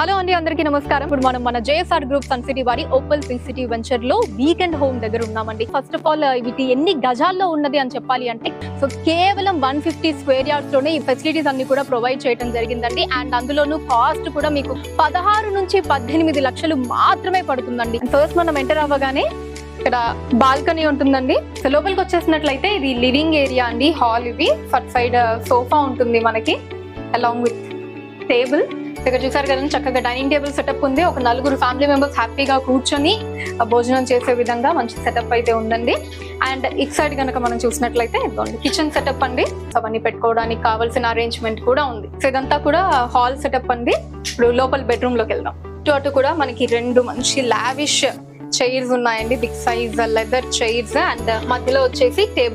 Hello అండి, అందరికీ నమస్కారం. ఇప్పుడు మనం మన జేఎస్ఆర్ గ్రూప్ సన్ సిటీ వారి ఓపల్ పింక్ సిటీ వెంచర్ లో వీకెండ్ హోమ్ దగ్గర ఉన్నామండి. ఫస్ట్ ఆఫ్ ఆల్ వీటి ఎన్ని గజాల్లో ఉన్నది అని చెప్పాలి అంటే, సో కేవలం 150 స్క్వేర్ యార్డ్స్ లోనే ఈ ఫెసిలిటీస్ అన్ని కూడా ప్రొవైడ్ చేయడం జరిగిందండి. అండ్ అందులోనూ కాస్ట్ కూడా మీకు 16 నుంచి 18 లక్షలు మాత్రమే పడుతుందండి. ఫస్ట్ మనం ఎంటర్ అవ్వగానే ఇక్కడ బాల్కనీ ఉంటుందండి. సో లోపలికి వచ్చేసినట్లయితే ఇది లివింగ్ ఏరియా అండి, హాల్. ఇవి ఫస్ట్ సైడ్ సోఫా ఉంటుంది మనకి, అలాంగ్ విత్ టేబుల్. ఇక్కడ చూసారు కదా, చక్కగా డైనింగ్ టేబుల్ సెటప్ ఉంది. ఒక 4 ఫ్యామిలీ మెంబర్స్ హ్యాపీగా కూర్చొని భోజనం చేసే విధంగా మంచి సెటప్ అయితే ఉందండి. అండ్ ఇక్ సైడ్ కనుక మనం చూసినట్లయితే కిచెన్ సెటప్ అండి. అవన్నీ పెట్టుకోవడానికి కావాల్సిన అరేంజ్మెంట్ కూడా ఉంది. సో ఇదంతా కూడా హాల్ సెటప్ అండి. ఇప్పుడు లోపల బెడ్రూమ్ లోకి వెళ్దాం. అటు కూడా మనకి 2 మంచి లావిష్ చైర్స్ ఉన్నాయండి, big size leather chairs. And మధ్యలో వచ్చేసి టేబుల్